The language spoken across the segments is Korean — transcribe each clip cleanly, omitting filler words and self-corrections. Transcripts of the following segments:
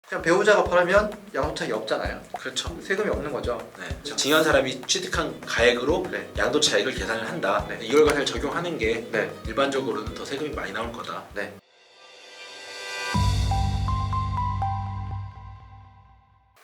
그냥 배우자가 팔면 양도차익이 없잖아요. 그렇죠. 세금이 없는 거죠. 네. 증여한 사람이 취득한 가액으로 네. 양도 차익을 계산을 한다. 네. 이걸 과세를 적용하는 게 네. 일반적으로는 더 세금이 많이 나올 거다. 네.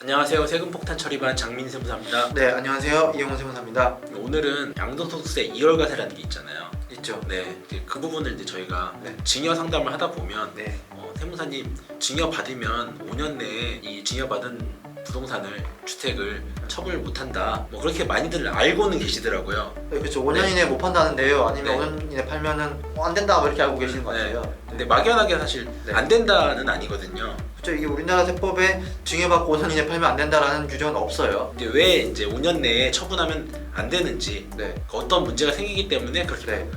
안녕하세요. 세금폭탄 처리반 장민 세무사입니다. 네, 안녕하세요. 이용훈 세무사입니다. 오늘은 양도소득세 2월 과세라는 게 있잖아요. 있죠. 네, 이제 그 부분을 이제 저희가 네. 증여 상담을 하다 보면 네. 세무사님 증여 받으면 5년 내에 이 증여 받은 부동산을 주택을 처분을 못한다. 뭐 그렇게 많이들 알고는 계시더라고요. 네, 그렇죠. 5년 이내에 못 판다는데요. 아니면 네. 5년 이내 팔면은 안 된다 뭐 이렇게 알고 계시는 것 네. 같아요. 근데 막연하게 사실 네. 안 된다는 아니거든요. 그렇죠. 이게 우리나라 세법에 증여받고 5년 이내 팔면 안 된다라는 규정은 없어요. 근데 왜 이제 5년 내에 처분하면 안 되는지, 네. 어떤 문제가 생기기 때문에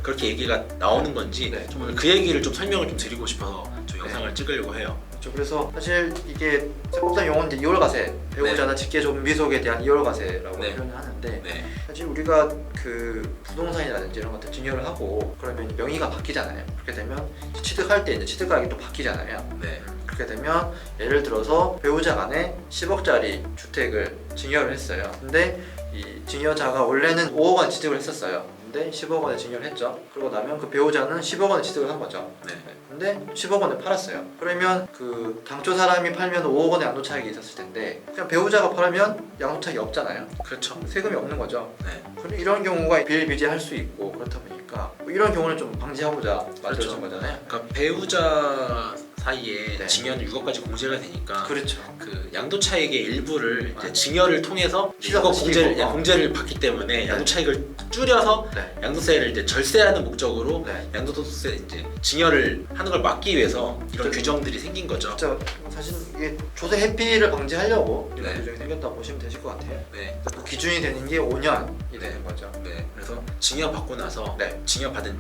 그렇게 얘기가 나오는 건지 네. 좀 오늘 그 얘기를 좀 설명을 좀 드리고 싶어서 저 네. 영상을 찍으려고 해요. 그렇죠. 그래서 사실 이게 세법상 용어는 이제 2월 과세, 배우자나 직계존비속에 대한 2월 과세라고 네. 표현을 하는데 네, 사실 우리가 그 부동산이라든지 이런 것들 증여를 하고 그러면 명의가 바뀌잖아요. 그렇게 되면 취득할 때 이제 취득가액이 또 바뀌잖아요. 네, 그렇게 되면 예를 들어서 배우자 간에 10억짜리 주택을 증여를 했어요. 근데 이 증여자가 원래는 5억 원 취득을 했었어요. 근데 10억 원에 증여를 했죠. 그러고 나면 그 배우자는 10억 원에 취득을 한 거죠. 네. 근데 10억 원에 팔았어요. 그러면 그 당초 사람이 팔면 5억 원의 양도차익이 있었을 텐데 그냥 배우자가 팔면 양도차익이 없잖아요. 그렇죠. 세금이 없는 거죠. 네, 그리고 이런 경우가 비일비재할 수 있고 그렇다 보니까 뭐 이런 경우를 좀 방지하고자 만들어진 그렇죠. 거잖아요. 그러니까 배우자 사이에 네. 증여는 6억까지 공제가 되니까 그렇죠. 그 양도 차익의 일부를 이제 증여를 통해서 시작을 6억 시키고. 공제를 받기 때문에 네. 양도 차익을 줄여서 네. 양도세를 이제 절세하는 목적으로 네. 양도소득세 이제 증여를 하는 걸 막기 위해서 이런 그렇죠. 규정들이 생긴 거죠. 진짜 사실 이게 조세 회피를 방지하려고 이런 네. 규정이 생겼다고 보시면 되실 것 같아요. 네, 그 기준이 되는 게 5년이 되는 거죠. 네. 그래서 증여 받고 나서 네. 증여 받은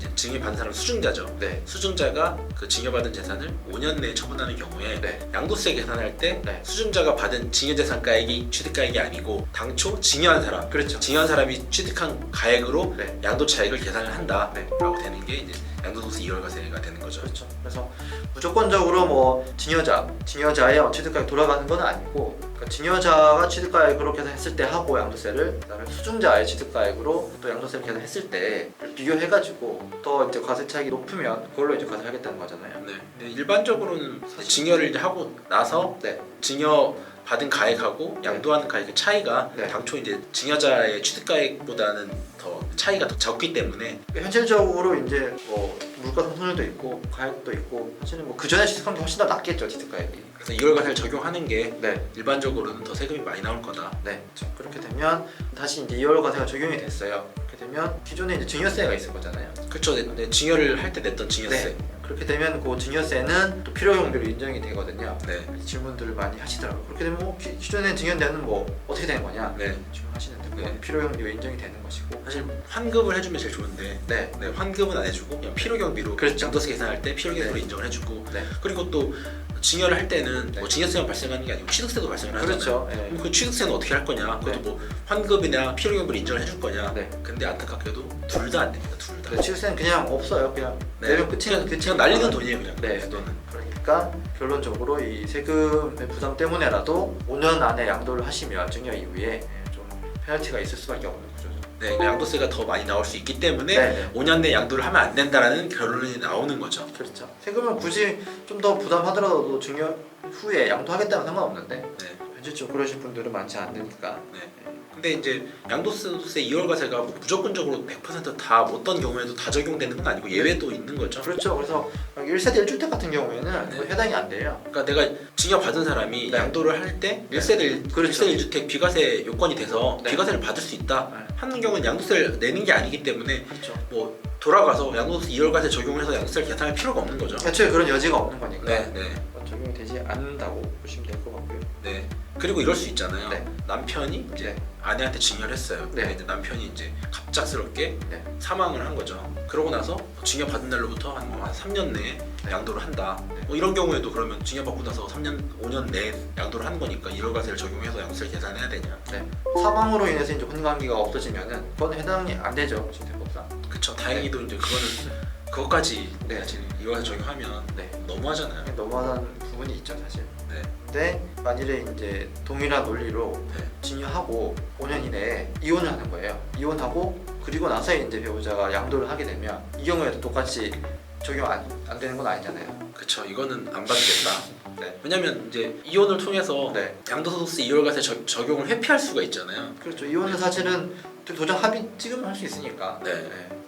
사람 수증자죠. 네. 수증자가 그 증여받은 재산을 5년 내에 처분하는 경우에 네. 양도세 계산할 때 네. 수증자가 받은 증여재산가액이 취득가액이 아니고 당초 증여한 사람, 그렇죠. 증여한 사람이 취득한 가액으로 네. 양도차익을 계산을 한다. 네. 라고 되는 게 이제 양도소득세 2월 과세가 되는 거죠. 그렇죠. 그래서 무조건적으로 뭐 증여자의 취득가액 돌아가는 건 아니고 그러니까 증여자가 취득가액으로 계산했을 때 하고 양도세를 그다음에 수증자의 취득가액으로 또 양도세를 계산했을 때 비교해가지고 더 이제 과세 차익이 높으면 그걸로 이제 과세하겠다는 거잖아요. 네. 근데 일반적으로는 증여를 이제 하고 나서 네. 증여 받은 가액하고 양도하는 가액의 차이가 네. 당초 이제 증여자의 취득가액보다는 더 차이가 더 적기 때문에 현실적으로 이제 뭐 물가 상승률도 있고 가액도 있고 사실은 뭐 그 전에 취득한 게 훨씬 더 낫겠죠 취득가액이. 그래서 2월 과세를 적용하는 게 네. 일반적으로는 더 세금이 많이 나올 거다. 네. 그렇죠. 그렇게 되면 다시 이제 2월 과세가 적용이 됐어요. 그렇게 되면 기존에 이제 증여세가 있을 거잖아요. 그렇죠. 네, 증여를 할 때 냈던 증여세. 네. 그렇게 되면 그 증여세는 또 필요경비로 인정이 되거든요. 네. 질문들을 많이 하시더라고요. 그렇게 되면 뭐 기존에 증여세는 뭐 어떻게 되는 거냐? 네. 질문하시는데 그건 네. 필요경비로 인정이 되는 것이고. 사실 환급을 해주면 제일 좋은데 네. 네, 환급은 안 해주고 그냥 필요경비로 그렇죠. 양도세 계산할 때 필요경비로 네. 인정을 해주고 네. 그리고 또 증여를 할 때는 네. 뭐 증여세만 발생하는 게 아니고 취득세도 발생을 하잖아요. 그렇죠. 네. 그럼 그 취득세는 어떻게 할 거냐? 그것도 네. 뭐 환급이나 필요경비로 인정을 해줄 거냐? 네. 근데 안타깝게도 둘 다 안 됩니다. 둘 다. 네, 취득세는 그냥 없어요. 그냥 네. 내면 끝이는 그냥 날리는 돈이에요, 그냥. 네. 그 돈은. 그러니까 결론적으로 이 세금의 부담 때문에라도 5년 안에 양도를 하시면 증여 이후에 좀 페널티가 있을 수밖에 없는 구조죠. 네, 그러니까 양도세가 더 많이 나올 수 있기 때문에 네. 5년 내 양도를 하면 안 된다라는 결론이 나오는 거죠. 그렇죠. 세금을 굳이 좀 더 부담하더라도 증여 후에 양도하겠다면 상관없는데 네. 현실적으로 그러실 분들은 많지 않으니까. 네. 근데 이제 양도세 2월 과세가 뭐 무조건적으로 100%다 어떤 경우에도 다 적용되는 건 아니고 예외도 있는 거죠. 그렇죠. 그래서 1세대 1주택 같은 경우에는 네. 뭐 해당이 안 돼요. 그러니까 내가 증여 받은 사람이 네. 양도를 할 때 1세대 그렇죠. 1세대 1주택 비과세 요건이 돼서 네. 비과세를 받을 수 있다 네. 하는 경우는 양도세를 내는 게 아니기 때문에 그렇죠. 뭐 돌아가서 양도세 2월 과세 적용을 해서 양도세를 계산할 필요가 없는 거죠. 애초에 그런 여지가 없는 거니까 네, 네, 적용이 되지 않는다고 보시면 될 것 같고요. 네. 그리고 이럴 수 있잖아요. 네. 남편이 이제 네. 아내한테 증여를 했어요. 네. 근데 이제 남편이 이제 갑작스럽게 네. 사망을 한 거죠. 그러고 나서 증여 받은 날로부터 한 3년 내에 네. 양도를 한다. 네. 뭐 이런 경우에도 그러면 증여 받고 나서 5년 내에 양도를 하는 거니까 1월 과세를 적용해서 양도세를 계산해야 되냐? 네. 사망으로 인해서 이제 혼관계가 없어지면은 그건 해당이 안 되죠. 신태법상. 그쵸. 다행히도 이제 그거는 그것까지 네. 사실 2월 과세 적용하면 네. 너무하잖아요. 너무한 부분이 있죠, 사실. 네. 근데 만일에 이제 동일한 논리로 네. 증여하고 5년 이내에 이혼을 하는 거예요. 이혼하고 그리고 나서 이제 배우자가 양도를 하게 되면 이 경우에도 똑같이 적용 안 되는 건 아니잖아요. 그쵸. 이거는 안 받겠다. 네. 왜냐면 이제 이혼을 통해서 네. 양도소득세 2월과세 적용을 회피할 수가 있잖아요. 그렇죠. 이혼은 사실은 도장 합의 찍으면 할 수 있으니까 네.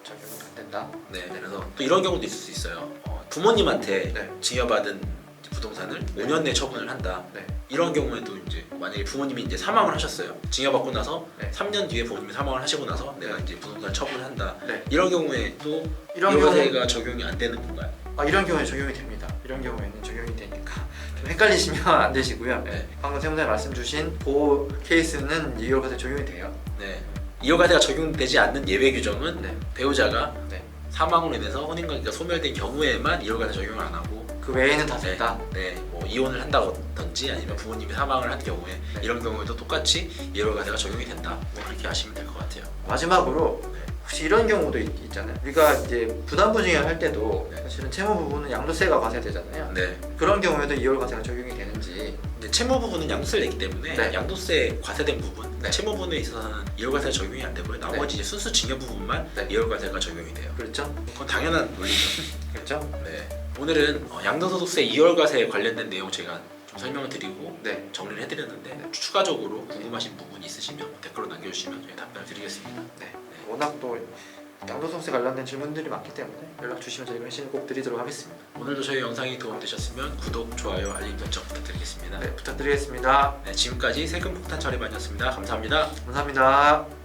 적용 안 된다. 네. 그래서 또 이런 경우도 있을 수 있어요. 부모님한테 네. 증여받은 부동산을 5년 내에 처분을 한다. 네. 이런 경우에도 이제 만약에 부모님이 이제 사망을 하셨어요. 증여받고 나서 네. 3년 뒤에 부모님이 사망을 하시고 나서 내가 이제 부동산 처분을 한다. 네. 이런 경우에도 이런 이월과세가 적용이 안 되는 건가요? 이런 경우에 적용이 됩니다. 이런 경우에는 적용이 되니까 좀 헷갈리시면 안 되시고요. 네. 방금 세무사님 말씀 주신 그 케이스는 2월과세 적용이 돼요. 네. 이월과세가 적용되지 않는 예외 규정은 네. 배우자가 네. 사망으로 인해서 혼인관계가 소멸된 경우에만 이월과세 적용을 안 하고 그 외에는 다 네, 된다. 네, 뭐 이혼을 한다든지 아니면 부모님이 사망을 한 경우에 네. 이런 경우에도 똑같이 이월과세가 적용이 된다. 뭐 그렇게 하시면 될 것 같아요. 마지막으로 네. 혹시 이런 경우도 있잖아요. 우리가 이제 부담부 증여할 때도 네. 사실은 채무 부분은 양도세가 과세되잖아요. 네. 그런 경우에도 2월과세가 적용이 되는지. 근데 채무 부분은 양도세를 내기 때문에 네. 양도세 과세된 부분, 네. 채무 부분에 있어서는 이월과세가 적용이 안 되고요. 나머지 이제 순수 증여 부분만 네. 이월과세가 적용이 돼요. 그렇죠? 그건 당연한 논리죠. 그렇죠? 네. 오늘은 양도소득세 2월과세에 관련된 내용 제가 좀 설명을 드리고 네. 정리를 해드렸는데 추가적으로 궁금하신 부분이 있으시면 댓글로 남겨주시면 저희 답변을 드리겠습니다. 네. 워낙 또 양도소득세 관련된 질문들이 많기 때문에 연락 주시면 저희가 회신을 꼭 드리도록 하겠습니다. 오늘도 저희 영상이 도움되셨으면 구독, 좋아요, 알림 설정 부탁드리겠습니다. 네, 부탁드리겠습니다. 네, 지금까지 세금폭탄 처리반이었습니다. 감사합니다. 감사합니다.